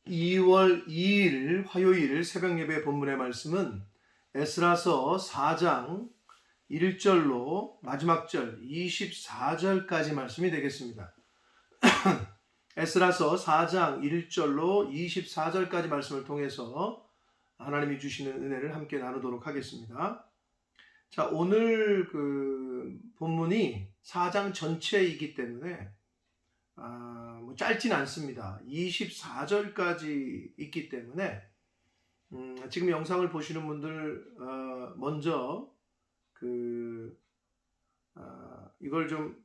2월 2일 화요일 새벽 예배 본문의 말씀은 에스라서 4장 1절로 마지막 절 24절까지 말씀이 되겠습니다. 에스라서 4장 1절로 24절까지 말씀을 통해서 하나님이 주시는 은혜를 함께 나누도록 하겠습니다. 자, 오늘 본문이 4장 전체이기 때문에 짧진 않습니다. 24절까지 있기 때문에 지금 영상을 보시는 분들 먼저 이걸 좀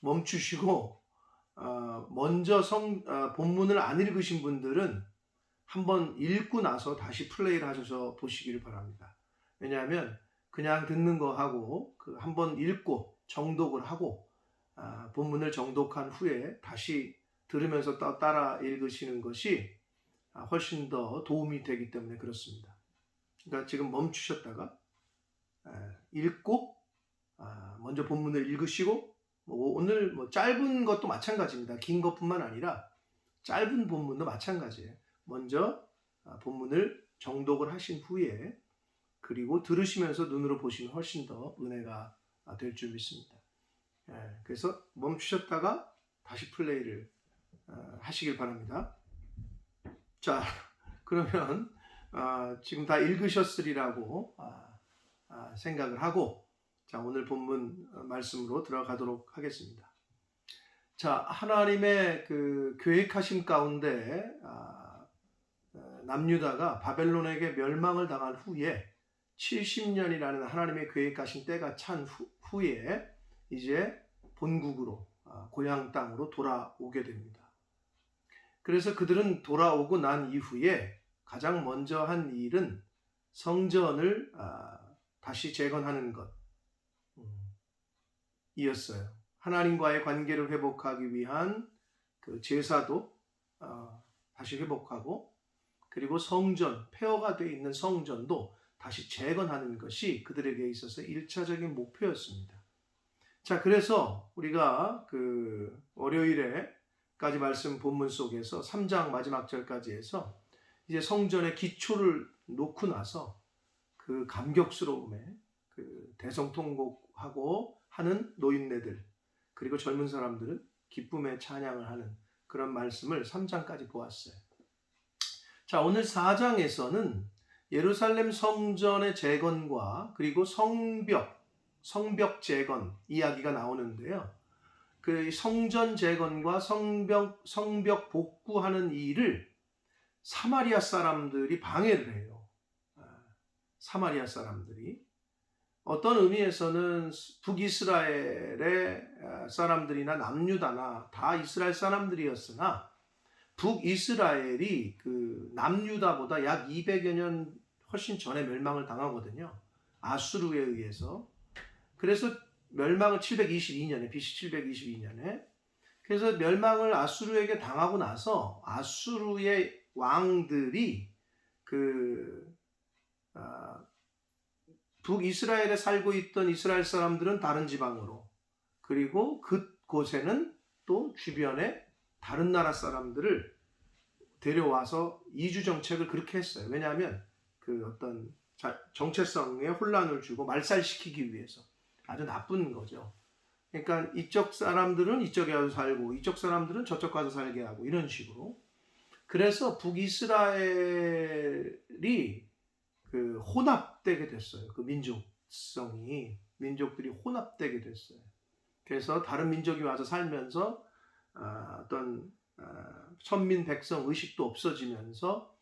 멈추시고 먼저 본문을 안 읽으신 분들은 한번 읽고 나서 다시 플레이를 하셔서 보시기를 바랍니다. 왜냐하면 그냥 듣는 거 하고 한번 읽고 정독을 하고 본문을 정독한 후에 다시 들으면서 따라 읽으시는 것이 훨씬 더 도움이 되기 때문에 그렇습니다. 그러니까 지금 멈추셨다가 읽고 먼저 본문을 읽으시고 오늘 짧은 것도 마찬가지입니다. 긴 것뿐만 아니라 짧은 본문도 마찬가지예요. 먼저 본문을 정독을 하신 후에 그리고 들으시면서 눈으로 보시면 훨씬 더 은혜가 될 줄 믿습니다. 그래서 멈추셨다가 다시 플레이를 하시길 바랍니다. 자, 그러면 지금 다 읽으셨으리라고 생각을 하고 자, 오늘 본문 말씀으로 들어가도록 하겠습니다. 자, 하나님의 계획하심 가운데 남유다가 바벨론에게 멸망을 당한 후에 70년이라는 하나님의 계획하신 때가 찬 후에 이제 본국으로 고향 땅으로 돌아오게 됩니다. 그래서 그들은 돌아오고 난 이후에 가장 먼저 한 일은 성전을 다시 재건하는 것 이었어요. 하나님과의 관계를 회복하기 위한 제사도 다시 회복하고 그리고 성전, 폐허가 되어 있는 성전도 다시 재건하는 것이 그들에게 있어서 1차적인 목표였습니다. 자, 그래서 우리가 월요일에까지 말씀 본문 속에서 3장 마지막 절까지 해서 이제 성전의 기초를 놓고 나서 그 감격스러움에 대성통곡하고 하는 노인네들 그리고 젊은 사람들은 기쁨의 찬양을 하는 그런 말씀을 3장까지 보았어요. 자, 오늘 4장에서는 예루살렘 성전의 재건과 그리고 성벽 재건 이야기가 나오는데요. 그 성전 재건과 성벽 복구하는 일을 사마리아 사람들이 방해를 해요. 사마리아 사람들이 어떤 의미에서는 북이스라엘의 사람들이나 남유다나 다 이스라엘 사람들이었으나 북이스라엘이 남유다보다 약 200여 년 훨씬 전에 멸망을 당하거든요. 아수르에 의해서. 그래서 멸망을 722년에 BC 722년에 그래서 멸망을 아수르에게 당하고 나서 아수르의 왕들이 북이스라엘에 살고 있던 이스라엘 사람들은 다른 지방으로 그리고 그곳에는 또 주변에 다른 나라 사람들을 데려와서 이주 정책을 그렇게 했어요. 왜냐하면 어떤 정체성에 혼란을 주고 말살시키기 위해서 아주 나쁜 거죠. 그러니까 이쪽 사람들은 이쪽에 가서 살고 이쪽 사람들은 저쪽 가서 살게 하고 이런 식으로. 그래서 북이스라엘이 혼합되게 됐어요. 민족들이 혼합되게 됐어요. 그래서 다른 민족이 와서 살면서 어떤 천민 백성 의식도 없어지면서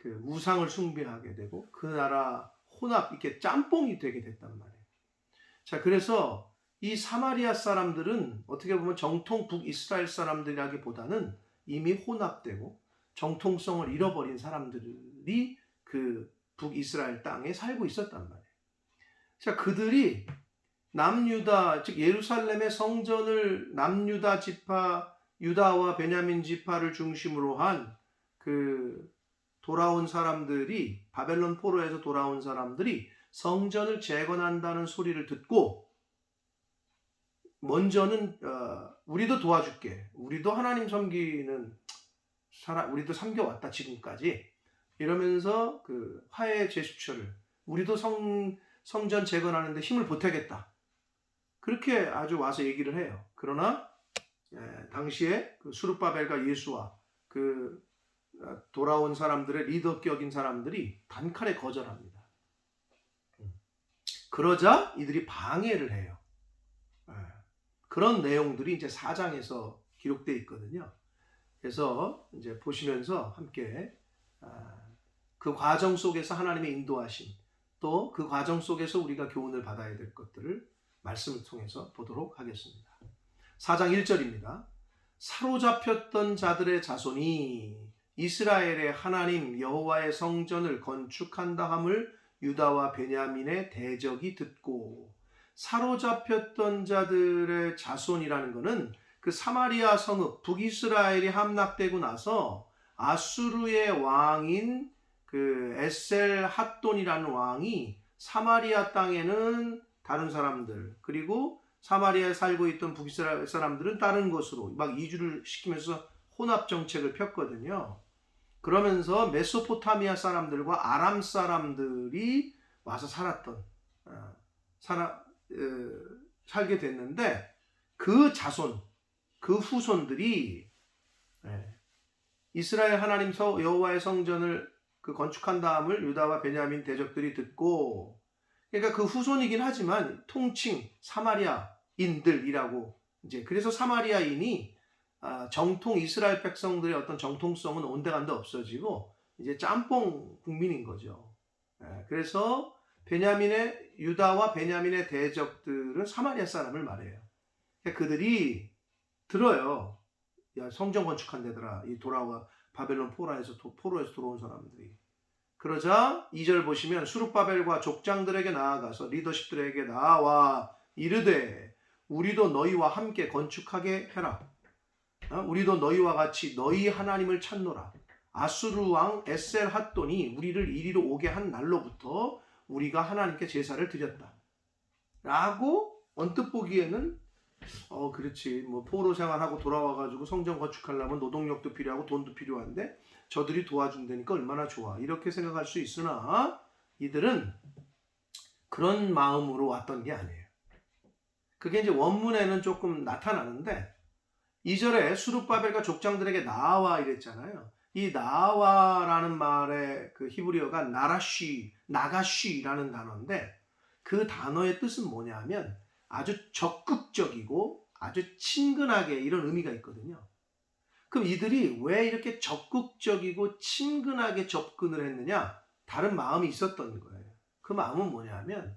우상을 숭배하게 되고 그 나라 혼합 이렇게 짬뽕이 되게 됐단 말이에요. 자, 그래서 이 사마리아 사람들은 어떻게 보면 정통 북이스라엘 사람들이라기보다는 이미 혼합되고 정통성을 잃어버린 사람들이 북이스라엘 땅에 살고 있었단 말이에요. 자, 그들이 남유다, 즉 예루살렘의 성전을 남유다 지파, 유다와 베냐민 지파를 중심으로 한 돌아온 사람들이 바벨론 포로에서 돌아온 사람들이 성전을 재건한다는 소리를 듣고 먼저는 우리도 도와줄게. 우리도 하나님 섬기는 우리도 섬겨왔다 지금까지 이러면서 그 화해 제스처를 우리도 성전 재건하는데 힘을 보태겠다. 그렇게 아주 와서 얘기를 해요. 그러나 당시에 그 수룹바벨과 예수와 그 돌아온 사람들의 리더격인 사람들이 단칼에 거절합니다. 그러자 이들이 방해를 해요. 그런 내용들이 이제 4장에서 기록되어 있거든요. 그래서 이제 보시면서 함께 그 과정 속에서 하나님의 인도하심, 또 그 과정 속에서 우리가 교훈을 받아야 될 것들을 말씀을 통해서 보도록 하겠습니다. 4장 1절입니다. 사로잡혔던 자들의 자손이 이스라엘의 하나님 여호와의 성전을 건축한다 함을 유다와 베냐민의 대적이 듣고, 사로잡혔던 자들의 자손이라는 것은 그 사마리아 성읍 북이스라엘이 함락되고 나서 아수르의 왕인 그 에셀 핫돈이라는 왕이 사마리아 땅에는 다른 사람들, 그리고 사마리아에 살고 있던 북이스라엘 사람들은 다른 곳으로 막 이주를 시키면서 혼합 정책을 폈거든요. 그러면서 메소포타미아 사람들과 아람 사람들이 와서 살게 됐는데, 그 자손, 그 후손들이 이스라엘 하나님 여호와의 성전을 그 건축한 다음을 유다와 베냐민 대적들이 듣고, 그러니까 그 후손이긴 하지만 통칭 사마리아인들이라고, 이제 그래서 사마리아인이 정통 이스라엘 백성들의 어떤 정통성은 온데간데 없어지고 이제 짬뽕 국민인 거죠. 그래서 유다와 베냐민의 대적들은 사마리아 사람을 말해요. 그러니까 그들이 들어요. 야, 성전 건축한 데더라. 이 돌아와 바벨론 포로에서 들어온 사람들이. 그러자 2절 보시면 수룹바벨과 족장들에게 나아가서 리더십들에게 나와 이르되 우리도 너희와 함께 건축하게 해라. 우리도 너희와 같이 너희 하나님을 찾노라. 아수르 왕 에셀 핫돈이 우리를 이리로 오게 한 날로부터 우리가 하나님께 제사를 드렸다. 라고 언뜻 보기에는 그렇지, 뭐 포로 생활하고 돌아와가지고 성전 건축하려면 노동력도 필요하고 돈도 필요한데 저들이 도와준다니까 얼마나 좋아, 이렇게 생각할 수 있으나 이들은 그런 마음으로 왔던 게 아니에요. 그게 이제 원문에는 조금 나타나는데 2절에 수룹바벨과 족장들에게 나와 이랬잖아요. 이 나와라는 말의 그 히브리어가 나가쉬라는 단어인데, 그 단어의 뜻은 뭐냐면 아주 적극적이고 아주 친근하게, 이런 의미가 있거든요. 그럼 이들이 왜 이렇게 적극적이고 친근하게 접근을 했느냐? 다른 마음이 있었던 거예요. 그 마음은 뭐냐면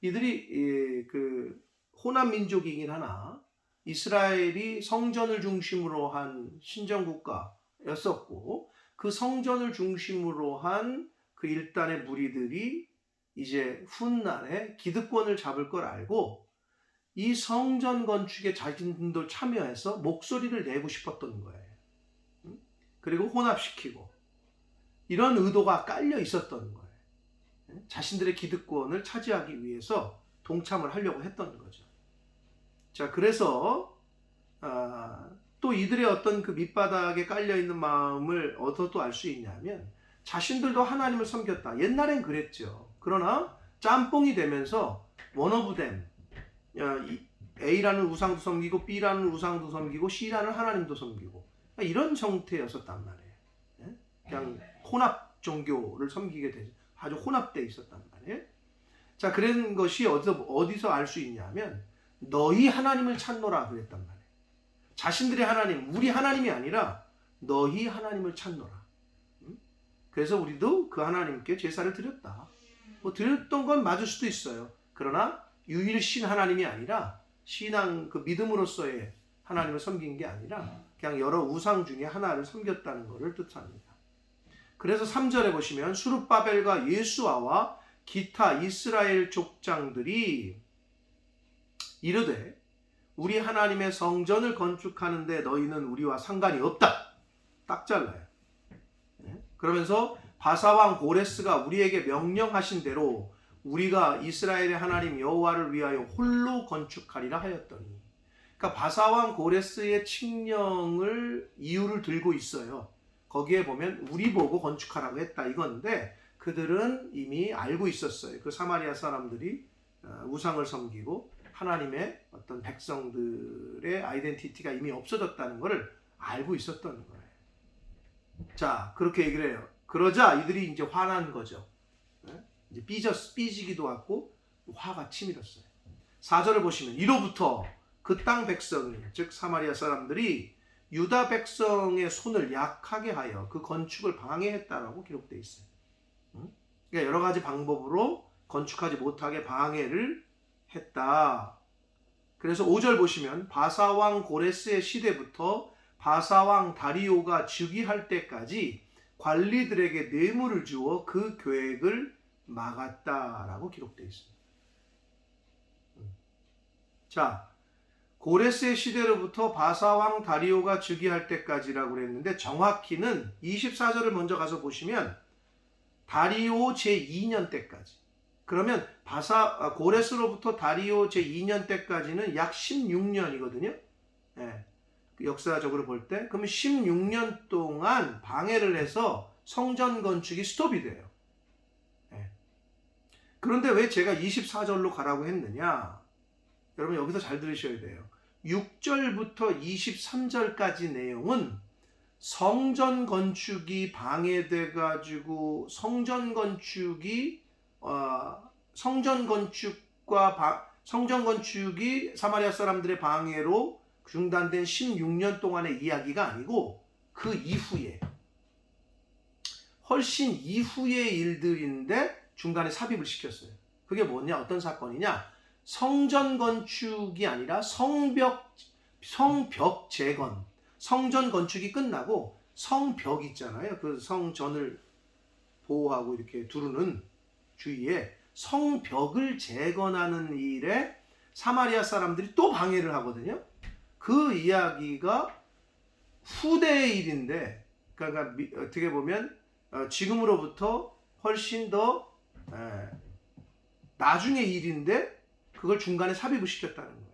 이들이 그 호남 민족이긴 하나 이스라엘이 성전을 중심으로 한 신정국가였었고, 그 성전을 중심으로 한 그 일단의 무리들이 이제 훗날에 기득권을 잡을 걸 알고 이 성전 건축에 자신들 참여해서 목소리를 내고 싶었던 거예요. 그리고 혼합시키고, 이런 의도가 깔려 있었던 거예요. 자신들의 기득권을 차지하기 위해서 동참을 하려고 했던 거죠. 자, 그래서 또 이들의 어떤 그 밑바닥에 깔려있는 마음을 어디서 알 수 있냐면, 자신들도 하나님을 섬겼다. 옛날엔 그랬죠. 그러나 짬뽕이 되면서 원어브댐, A라는 우상도 섬기고 B라는 우상도 섬기고 C라는 하나님도 섬기고, 이런 형태였었단 말이에요. 그냥 혼합 종교를 섬기게 되죠. 아주 혼합되어 있었단 말이에요. 자, 그런 것이 어디서 알 수 있냐면 너희 하나님을 찾노라 그랬단 말이에요. 자신들의 하나님, 우리 하나님이 아니라 너희 하나님을 찾노라. 그래서 우리도 그 하나님께 제사를 드렸다. 뭐 드렸던 건 맞을 수도 있어요. 그러나 유일신 하나님이 아니라 신앙, 그 믿음으로서의 하나님을 섬긴 게 아니라 그냥 여러 우상 중에 하나를 섬겼다는 것을 뜻합니다. 그래서 3절에 보시면 수룹바벨과 예수아와 기타 이스라엘 족장들이 이르되 우리 하나님의 성전을 건축하는데 너희는 우리와 상관이 없다. 딱 잘라요. 그러면서 바사왕 고레스가 우리에게 명령하신 대로 우리가 이스라엘의 하나님 여호와를 위하여 홀로 건축하리라 하였더니, 그러니까 바사왕 고레스의 칙령을 이유를 들고 있어요. 거기에 보면 우리 보고 건축하라고 했다 이건데 그들은 이미 알고 있었어요. 그 사마리아 사람들이 우상을 섬기고 하나님의 어떤 백성들의 아이덴티티가 이미 없어졌다는 것을 알고 있었던 거예요. 자, 그렇게 얘기를 해요. 그러자 이들이 이제 화난 거죠. 이제 삐지기도 하고 화가 치밀었어요. 4절을 보시면 이로부터 그 땅 백성이 즉 사마리아 사람들이 유다 백성의 손을 약하게 하여 그 건축을 방해했다라고 기록되어 있어요. 그러니까 여러 가지 방법으로 건축하지 못하게 방해를 했다. 그래서 5절 보시면 바사왕 고레스의 시대부터 바사왕 다리오가 즉위할 때까지 관리들에게 뇌물을 주어 그 계획을 막았다라고 기록되어 있습니다. 자, 고레스의 시대로부터 바사왕 다리오가 즉위할 때까지라고 그랬는데 정확히는 24절을 먼저 가서 보시면 다리오 제2년 때까지. 그러면 고레스로부터 다리오 제2년 때까지는 약 16년이거든요. 예, 역사적으로 볼 때. 그러면 16년 동안 방해를 해서 성전 건축이 스톱이 돼요. 예. 그런데 왜 제가 24절로 가라고 했느냐? 여러분 여기서 잘 들으셔야 돼요. 6절부터 23절까지 내용은 성전 건축이 방해돼가지고 성전 건축이 사마리아 사람들의 방해로 중단된 16년 동안의 이야기가 아니고 그 이후에 훨씬 이후의 일들인데 중간에 삽입을 시켰어요. 그게 뭐냐? 어떤 사건이냐? 성전 건축이 아니라 성벽 재건. 성전 건축이 끝나고 성벽 있잖아요. 그 성전을 보호하고 이렇게 두르는 주위에 성벽을 재건하는 일에 사마리아 사람들이 또 방해를 하거든요. 그 이야기가 후대의 일인데, 그러니까 어떻게 보면 지금으로부터 훨씬 더 나중의 일인데 그걸 중간에 삽입을 시켰다는 거예요.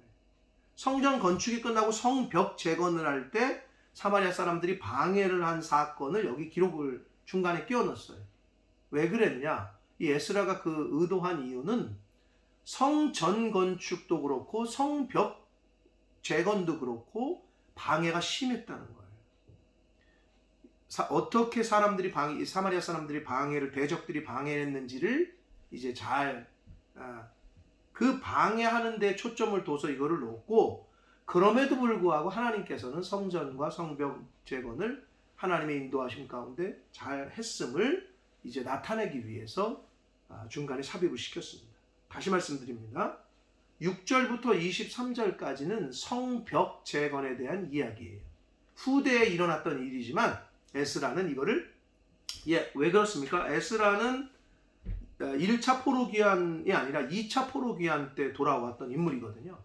성전 건축이 끝나고 성벽 재건을 할 때 사마리아 사람들이 방해를 한 사건을 여기 기록을 중간에 끼워 넣었어요. 왜 그랬냐? 이 에스라가 그 의도한 이유는 성전 건축도 그렇고 성벽 재건도 그렇고 방해가 심했다는 거예요. 어떻게 사마리아 사람들이 대적들이 방해했는지를 이제 잘 그 방해하는 데 초점을 둬서 이거를 놓고, 그럼에도 불구하고 하나님께서는 성전과 성벽 재건을 하나님의 인도하심 가운데 잘 했음을 이제 나타내기 위해서 중간에 삽입을 시켰습니다. 다시 말씀드립니다. 6절부터 23절까지는 성벽 재건에 대한 이야기예요. 후대에 일어났던 일이지만 에스라는 이거를 왜 그렇습니까? 에스라는 1차 포로기한이 아니라 2차 포로기한 때 돌아왔던 인물이거든요.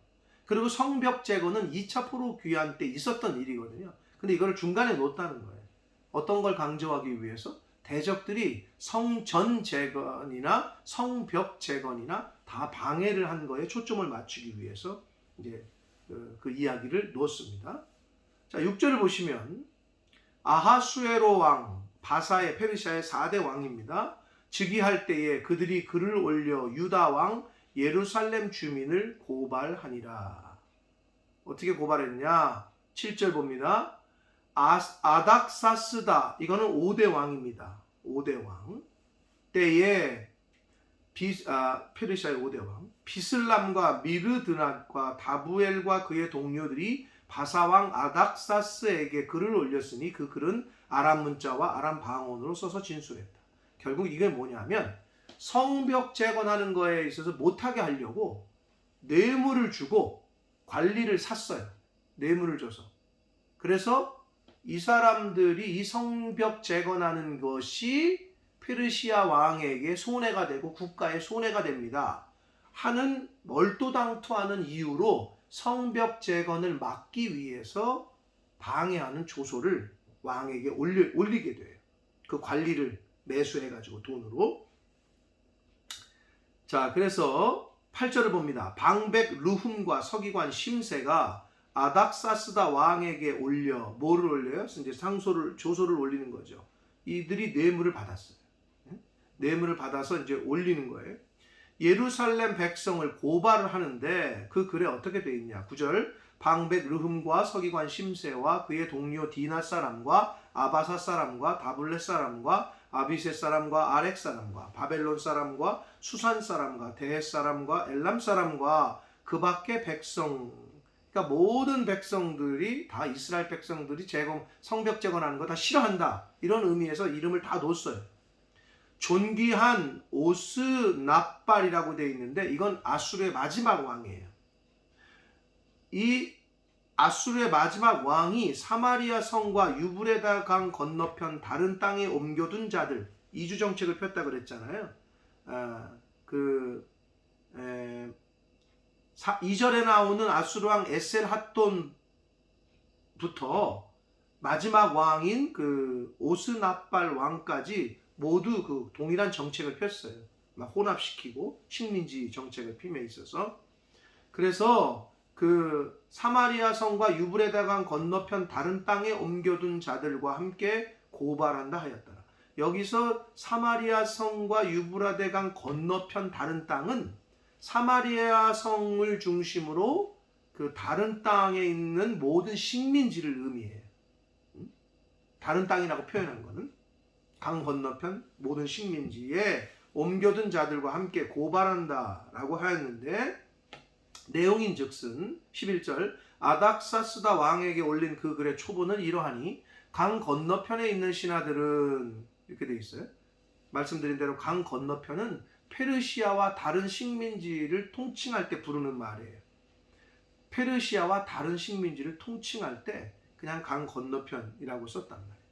그리고 성벽 재건은 2차 포로기한 때 있었던 일이거든요. 근데 이거를 중간에 놓았다는 거예요. 어떤 걸 강조하기 위해서? 대적들이 성전 재건이나 성벽 재건이나 다 방해를 한 거에 초점을 맞추기 위해서 이제 그 이야기를 놓습니다. 자, 6절을 보시면 아하수에로 왕 바사의 페르시아의 4대 왕입니다. 즉위할 때에 그들이 글을 올려 유다 왕 예루살렘 주민을 고발하니라. 어떻게 고발했냐? 7절 봅니다. 아닥사스다. 이거는 5대 왕입니다. 5대 왕. 때에 페르시아의 5대 왕. 비슬람과 미르드낫과 다부엘과 그의 동료들이 바사왕 아닥사스에게 글을 올렸으니 그 글은 아람 문자와 아람 방언으로 써서 진술했다. 결국 이게 뭐냐면 성벽 재건하는 거에 있어서 못하게 하려고 뇌물을 주고 관리를 샀어요. 뇌물을 줘서. 그래서 이 사람들이 이 성벽 재건하는 것이 페르시아 왕에게 손해가 되고 국가에 손해가 됩니다 하는 멀토당토하는 이유로 성벽 재건을 막기 위해서 방해하는 조소를 왕에게 올리게 돼요. 그 관리를 매수해가지고 돈으로. 자, 그래서 8절을 봅니다. 방백 르훔과 서기관 심세가 아닥사스다 왕에게 올려, 뭐를 올려요? 이제 조소를 올리는 거죠. 이들이 뇌물을 받았어요. 뇌물을 받아서 이제 올리는 거예요. 예루살렘 백성을 고발을 하는데 그 글에 어떻게 되어 있냐? 9절 방백 르흠과 서기관 심세와 그의 동료 디나 사람과 아바사 사람과 다블렛 사람과 아비셋 사람과 아렉 사람과 바벨론 사람과 수산 사람과 데헷 사람과 엘람 사람과 그 밖의 백성, 그러니까 모든 백성들이 다 이스라엘 백성들이 성벽 재건하는 거 다 싫어한다, 이런 의미에서 이름을 다 놓았어요. 존귀한 오스납발이라고 되어 있는데 이건 아수르의 마지막 왕이에요. 이 아수르의 마지막 왕이 사마리아 성과 유브레다 강 건너편 다른 땅에 옮겨둔 자들, 이주 정책을 폈다 그랬잖아요. 2절에 나오는 아수르 왕 에셀핫돈부터 마지막 왕인 그 오스납발 왕까지 모두 그 동일한 정책을 폈어요. 혼합시키고 식민지 정책을 핌에 있어서. 그래서 그 사마리아 성과 유브레다 강 건너편 다른 땅에 옮겨둔 자들과 함께 고발한다 하였더라. 여기서 사마리아 성과 유브라데 강 건너편 다른 땅은 사마리아 성을 중심으로 그 다른 땅에 있는 모든 식민지를 의미해요. 다른 땅이라고 표현한 거는 강 건너편 모든 식민지에 옮겨둔 자들과 함께 고발한다라고 하였는데, 내용인즉슨 11절 아닥사스다 왕에게 올린 그 글의 초본은 이러하니 강 건너편에 있는 신하들은, 이렇게 돼 있어요. 말씀드린 대로 강 건너편은 페르시아와 다른 식민지를 통칭할 때 부르는 말이에요. 페르시아와 다른 식민지를 통칭할 때 그냥 강 건너편이라고 썼단 말이에요.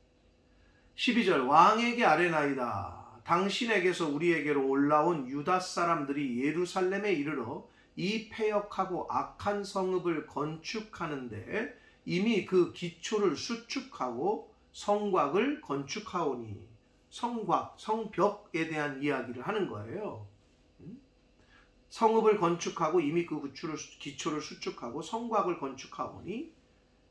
12절 왕에게 아뢰나이다. 당신에게서 우리에게로 올라온 유다 사람들이 예루살렘에 이르러 이 패역하고 악한 성읍을 건축하는데 이미 그 기초를 수축하고 성곽을 건축하오니, 성곽, 성벽에 대한 이야기를 하는 거예요. 성읍을 건축하고 이미 그 기초를 수축하고 성곽을 건축하오니,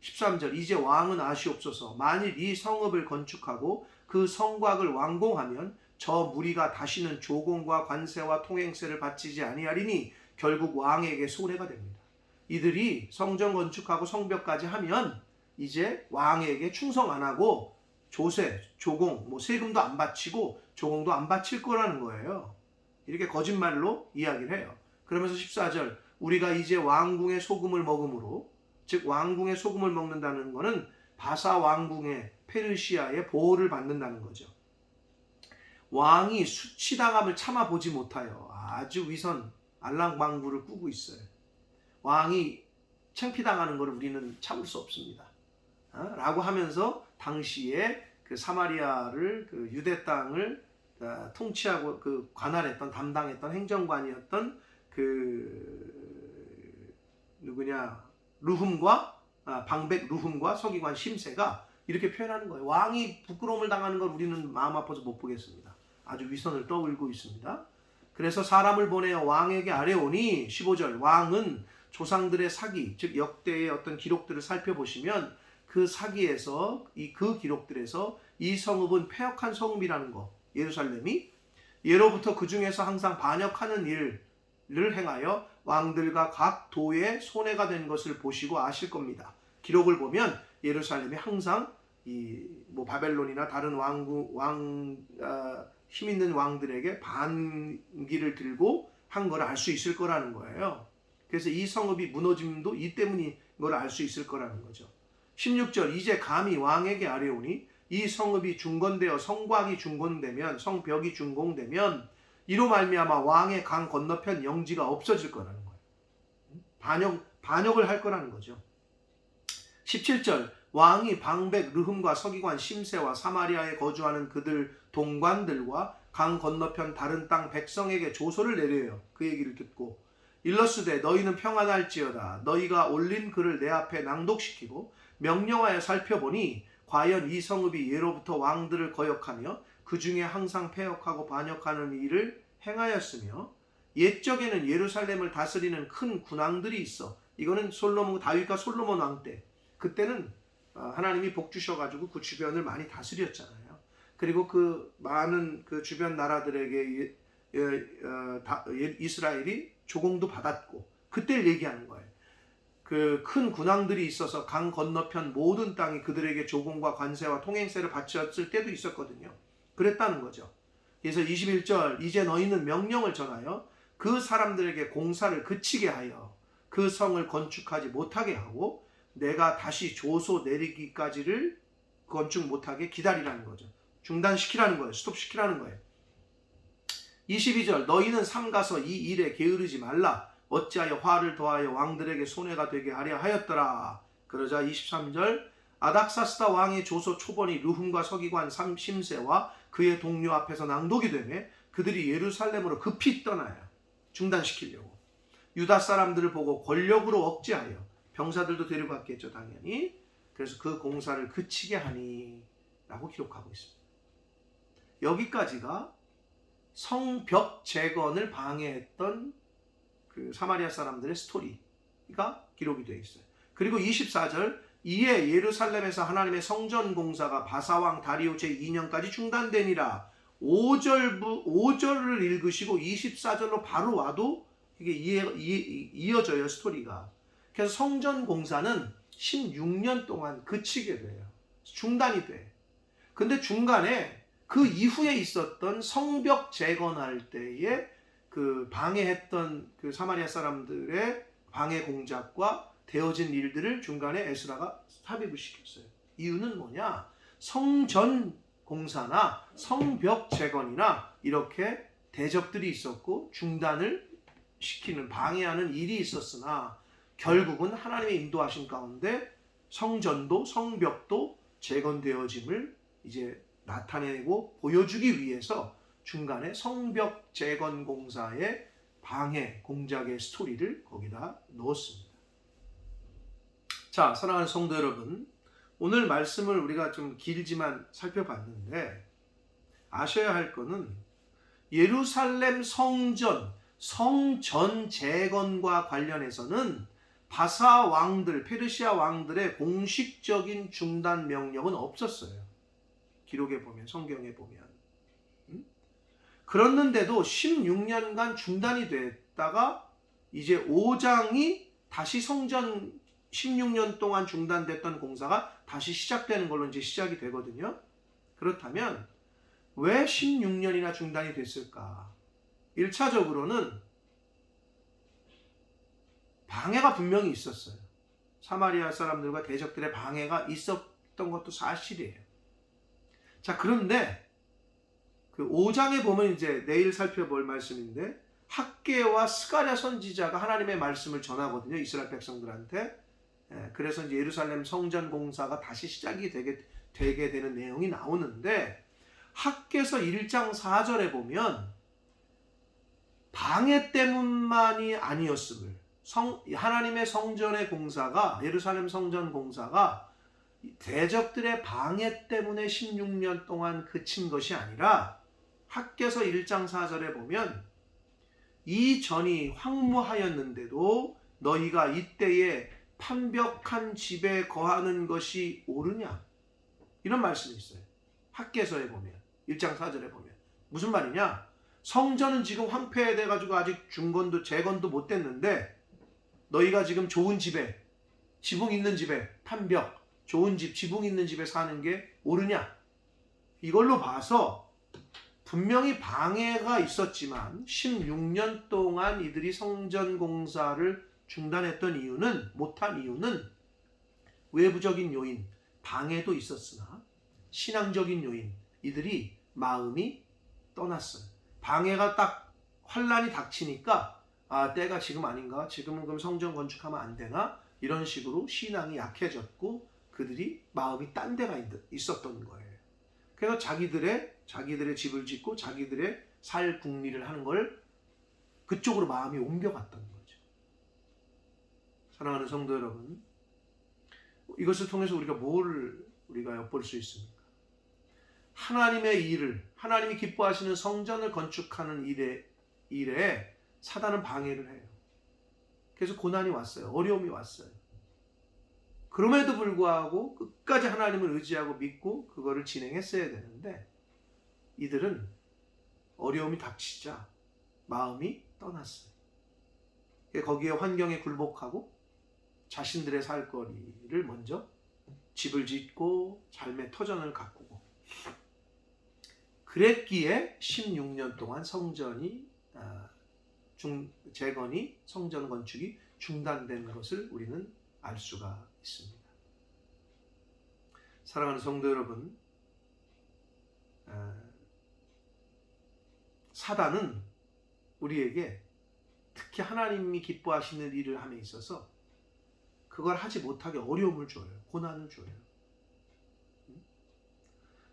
13절 이제 왕은 아시옵소서. 만일 이 성읍을 건축하고 그 성곽을 완공하면 저 무리가 다시는 조공과 관세와 통행세를 바치지 아니하리니 결국 왕에게 손해가 됩니다. 이들이 성전 건축하고 성벽까지 하면 이제 왕에게 충성 안 하고 조세, 조공, 세금도 안 바치고 조공도 안 바칠 거라는 거예요. 이렇게 거짓말로 이야기를 해요. 그러면서 14절 우리가 이제 왕궁의 소금을 먹음으로, 즉 왕궁의 소금을 먹는다는 것은 바사 왕궁의 페르시아의 보호를 받는다는 거죠. 왕이 수치당함을 참아보지 못하여 아주 위선 알랑방구를 꾸고 있어요. 왕이 창피당하는 것을 우리는 참을 수 없습니다. 라고 하면서 당시에 그 사마리아를, 그 유대 땅을 통치하고 그 관할했던, 담당했던 행정관이었던 그 방백 르훔과 서기관 심세가 이렇게 표현하는 거예요. 왕이 부끄러움을 당하는 걸 우리는 마음 아파서 못 보겠습니다. 아주 위선을 떠올리고 있습니다. 그래서 사람을 보내어 왕에게 아뢰오니, 15절 왕은 조상들의 사기, 즉 역대의 어떤 기록들을 살펴보시면 그 사기에서, 그 기록들에서 이 성읍은 패역한 성읍이라는 거, 예루살렘이 예로부터 그 중에서 항상 반역하는 일을 행하여 왕들과 각 도에 손해가 된 것을 보시고 아실 겁니다. 기록을 보면 예루살렘이 항상 바벨론이나 다른 힘 있는 왕들에게 반기를 들고 한 걸 알 수 있을 거라는 거예요. 그래서 이 성읍이 무너짐도 이 때문인 걸 알 수 있을 거라는 거죠. 16절 이제 감히 왕에게 아뢰오니 이 성읍이 중건되어 성곽이 중건되면, 성벽이 준공되면 이로 말미암아 왕의 강 건너편 영지가 없어질 거라는 거예요. 반역을 할 거라는 거죠. 17절 왕이 방백 르흠과 서기관 심세와 사마리아에 거주하는 그들 동관들과 강 건너편 다른 땅 백성에게 조서를 내려요. 그 얘기를 듣고 일러스되 너희는 평안할지어다. 너희가 올린 글을 내 앞에 낭독시키고 명령하여 살펴보니 과연 이 성읍이 예로부터 왕들을 거역하며 그 중에 항상 패역하고 반역하는 일을 행하였으며 옛적에는 예루살렘을 다스리는 큰 군왕들이 있어 이거는 다윗과 솔로몬 왕 때, 그때는 하나님이 복 주셔가지고 그 주변을 많이 다스렸잖아요. 그리고 그 많은 그 주변 나라들에게 이스라엘이 조공도 받았고, 그때를 얘기하는 거예요. 그 큰 군왕들이 있어서 강 건너편 모든 땅이 그들에게 조공과 관세와 통행세를 바쳤을 때도 있었거든요. 그랬다는 거죠. 그래서 21절, 이제 너희는 명령을 전하여 그 사람들에게 공사를 그치게 하여 그 성을 건축하지 못하게 하고 내가 다시 조소 내리기까지를 건축 못하게 기다리라는 거죠. 중단시키라는 거예요. 스톱시키라는 거예요. 22절, 너희는 삼가서 이 일에 게으르지 말라. 어찌하여 화를 더하여 왕들에게 손해가 되게 하려 하였더라. 그러자 23절, 아닥사스다 왕의 조소 초본이 르훔과 서기관 심세와 그의 동료 앞에서 낭독이 되매 그들이 예루살렘으로 급히 떠나야 중단시키려고 유다 사람들을 보고 권력으로 억제하여, 병사들도 데려갔겠죠 당연히. 그래서 그 공사를 그치게 하니 라고 기록하고 있습니다. 여기까지가 성벽 재건을 방해했던 그 사마리아 사람들의 스토리가 기록이 되어 있어요. 그리고 24절, 이에 예루살렘에서 하나님의 성전 공사가 바사왕 다리오 제2년까지 중단되니라. 5절을 읽으시고 24절로 바로 와도 이게 이어져요, 스토리가. 그래서 성전 공사는 16년 동안 그치게 돼요. 중단이 돼. 근데 중간에 그 이후에 있었던 성벽 재건할 때에 그 방해했던 그 사마리아 사람들의 방해 공작과 되어진 일들을 중간에 에스라가 삽입을 시켰어요. 이유는 뭐냐? 성전 공사나 성벽 재건이나 이렇게 대적들이 있었고 중단을 시키는, 방해하는 일이 있었으나 결국은 하나님의 인도하신 가운데 성전도 성벽도 재건되어짐을 이제 나타내고 보여주기 위해서 중간에 성벽 재건 공사의 방해 공작의 스토리를 거기다 넣었습니다. 자, 사랑하는 성도 여러분, 오늘 말씀을 우리가 좀 길지만 살펴봤는데 아셔야 할 것은 예루살렘 성전 재건과 관련해서는 바사 왕들, 페르시아 왕들의 공식적인 중단 명령은 없었어요. 기록에 보면, 성경에 보면. 그랬는데도 16년간 중단이 됐다가 이제 5장이 다시 성전 16년 동안 중단됐던 공사가 다시 시작되는 걸로 이제 시작이 되거든요. 그렇다면 왜 16년이나 중단이 됐을까? 1차적으로는 방해가 분명히 있었어요. 사마리아 사람들과 대적들의 방해가 있었던 것도 사실이에요. 자, 그런데 그 5장에 보면 이제 내일 살펴볼 말씀인데 학개와 스가랴 선지자가 하나님의 말씀을 전하거든요. 이스라엘 백성들한테. 그래서 이제 예루살렘 성전 공사가 다시 시작이 되게 되는 내용이 나오는데 학개서 1장 4절에 보면 방해 때문만이 아니었음을, 하나님의 성전의 공사가, 예루살렘 성전 공사가 대적들의 방해 때문에 16년 동안 그친 것이 아니라 학개서 1장 4절에 보면 이 전이 황무하였는데도 너희가 이때에 판벽한 집에 거하는 것이 옳으냐? 이런 말씀이 있어요. 학개서에 보면, 1장 4절에 보면. 무슨 말이냐? 성전은 지금 황폐돼 가지고 아직 중건도 재건도 못 됐는데 너희가 지금 좋은 집에, 지붕 있는 집에, 판벽, 좋은 집, 지붕 있는 집에 사는 게 옳으냐? 이걸로 봐서 분명히 방해가 있었지만 16년 동안 이들이 성전 공사를 중단했던 이유는, 못한 이유는 외부적인 요인, 방해도 있었으나 신앙적인 요인, 이들이 마음이 떠났어요. 방해가 딱 환란이 닥치니까 때가 지금 아닌가? 지금은 그럼 성전 건축하면 안 되나? 이런 식으로 신앙이 약해졌고 그들이 마음이 딴 데가 있었던 거예요. 그래서 자기들의 집을 짓고 자기들의 살 궁리를 하는 걸 그쪽으로 마음이 옮겨갔던 거죠. 사랑하는 성도 여러분, 이것을 통해서 우리가 뭘 엿볼 수 있습니까? 하나님의 일을, 하나님이 기뻐하시는 성전을 건축하는 일에 사단은 방해를 해요. 그래서 고난이 왔어요. 어려움이 왔어요. 그럼에도 불구하고 끝까지 하나님을 의지하고 믿고 그거를 진행했어야 되는데 이들은 어려움이 닥치자 마음이 떠났어요. 거기에 환경에 굴복하고 자신들의 살거리를 먼저 집을 짓고 삶의 터전을 가꾸고 그랬기에 16년 동안 성전이 재건이 성전 건축이 중단된 것을 우리는 알 수가 있습니다. 사랑하는 성도 여러분, 사단은 우리에게 특히 하나님이 기뻐하시는 일을 함에 있어서 그걸 하지 못하게 어려움을 줘요. 고난을 줘요.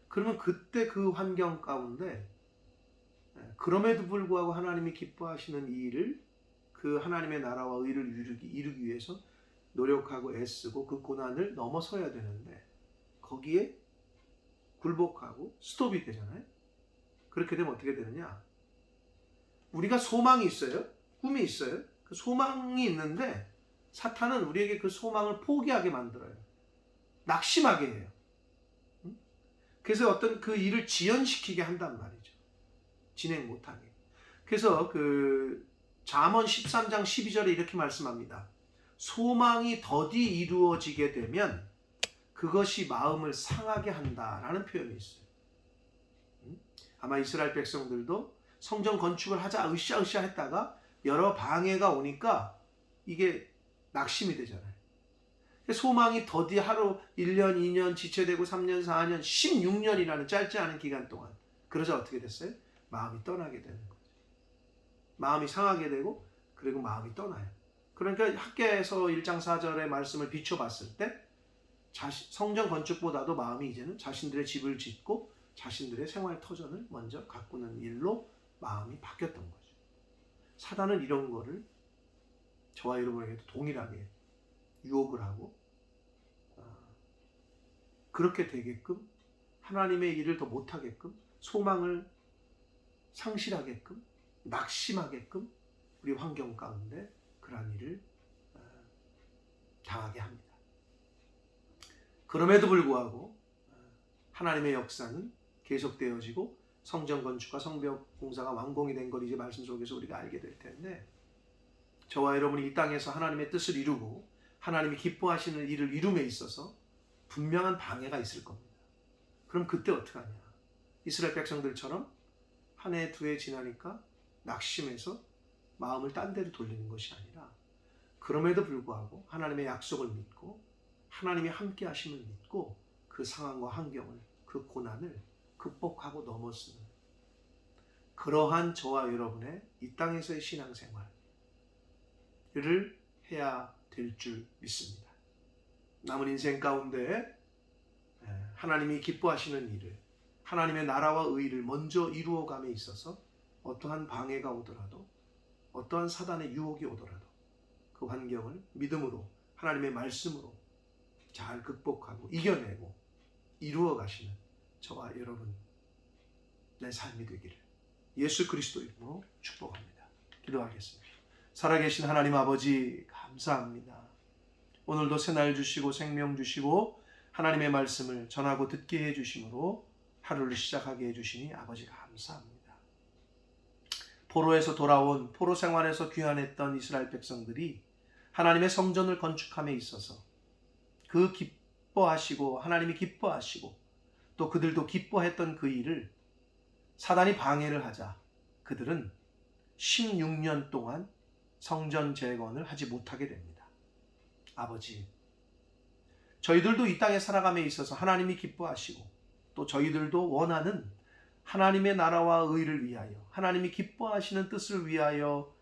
그러면 그때 그 환경 가운데 그럼에도 불구하고 하나님이 기뻐하시는 이 일을 그 하나님의 나라와 의를 이루기 위해서 노력하고 애쓰고 그 고난을 넘어서야 되는데 거기에 굴복하고 스톱이 되잖아요. 그렇게 되면 어떻게 되느냐? 우리가 소망이 있어요. 꿈이 있어요. 그 소망이 있는데 사탄은 우리에게 그 소망을 포기하게 만들어요. 낙심하게 해요. 그래서 어떤 그 일을 지연시키게 한단 말이죠. 진행 못하게. 그래서 그 잠언 13장 12절에 이렇게 말씀합니다. 소망이 더디 이루어지게 되면 그것이 마음을 상하게 한다라는 표현이 있어요. 아마 이스라엘 백성들도 성전 건축을 하자 으쌰으쌰 했다가 여러 방해가 오니까 이게 낙심이 되잖아요. 소망이 더디 하루 1년, 2년, 지체되고 3년, 4년, 16년이라는 짧지 않은 기간 동안 그러자 어떻게 됐어요? 마음이 떠나게 되는 거죠. 마음이 상하게 되고 그리고 마음이 떠나요. 그러니까 학개에서 1장 4절의 말씀을 비춰봤을 때 성전 건축보다도 마음이 이제는 자신들의 집을 짓고 자신들의 생활 터전을 먼저 가꾸는 일로 마음이 바뀌었던 거죠. 사단은 이런 거를 저와 여러분에게도 동일하게 유혹을 하고 그렇게 되게끔 하나님의 일을 더 못하게끔 소망을 상실하게끔 낙심하게끔 우리 환경 가운데 그러한 일을 당하게 합니다. 그럼에도 불구하고 하나님의 역사는 계속되어지고 성전 건축과 성벽 공사가 완공이 된 걸 이제 말씀 속에서 우리가 알게 될 텐데 저와 여러분이 이 땅에서 하나님의 뜻을 이루고 하나님이 기뻐하시는 일을 이룸에 있어서 분명한 방해가 있을 겁니다. 그럼 그때 어떡하냐? 이스라엘 백성들처럼 한 해, 두 해 지나니까 낙심해서 마음을 딴 데로 돌리는 것이 아니라 그럼에도 불구하고 하나님의 약속을 믿고 하나님이 함께 하심을 믿고 그 상황과 환경을 그 고난을 극복하고 넘어서는 그러한 저와 여러분의 이 땅에서의 신앙생활을 해야 될 줄 믿습니다. 남은 인생 가운데 하나님이 기뻐하시는 일을 하나님의 나라와 의를 먼저 이루어감에 있어서 어떠한 방해가 오더라도 어떠한 사단의 유혹이 오더라도 그 환경을 믿음으로 하나님의 말씀으로 잘 극복하고 이겨내고 이루어 가시는 저와 여러분 내 삶이 되기를 예수 그리스도 이름으로 축복합니다. 기도하겠습니다. 살아계신 하나님 아버지 감사합니다. 오늘도 새날 주시고 생명 주시고 하나님의 말씀을 전하고 듣게 해주심으로 하루를 시작하게 해주시니 아버지 감사합니다. 포로에서 돌아온 포로 생활에서 귀환했던 이스라엘 백성들이 하나님의 성전을 건축함에 있어서 그 기뻐하시고 하나님이 기뻐하시고 또 그들도 기뻐했던 그 일을 사단이 방해를 하자 그들은 16년 동안 성전 재건을 하지 못하게 됩니다. 아버지, 저희들도 이 땅에 살아감에 있어서 하나님이 기뻐하시고 또 저희들도 원하는 하나님의 나라와 의를 위하여 하나님이 기뻐하시는 뜻을 위하여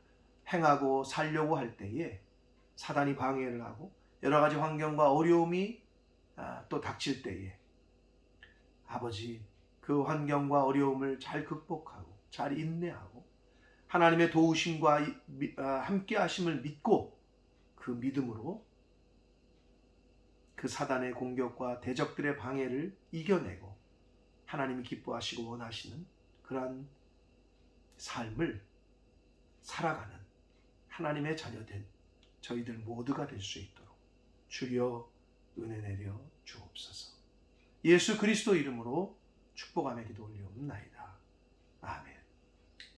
행하고 살려고 할 때에 사단이 방해를 하고 여러 가지 환경과 어려움이 또 닥칠 때에 아버지 그 환경과 어려움을 잘 극복하고 잘 인내하고 하나님의 도우심과 함께 하심을 믿고 그 믿음으로 그 사단의 공격과 대적들의 방해를 이겨내고 하나님이 기뻐하시고 원하시는 그러한 삶을 살아가는 하나님의 자녀된 저희들 모두가 될 수 있도록 주여 은혜 내려 주옵소서. 예수 그리스도 이름으로 축복하며 기도 올리옵나이다. 아멘.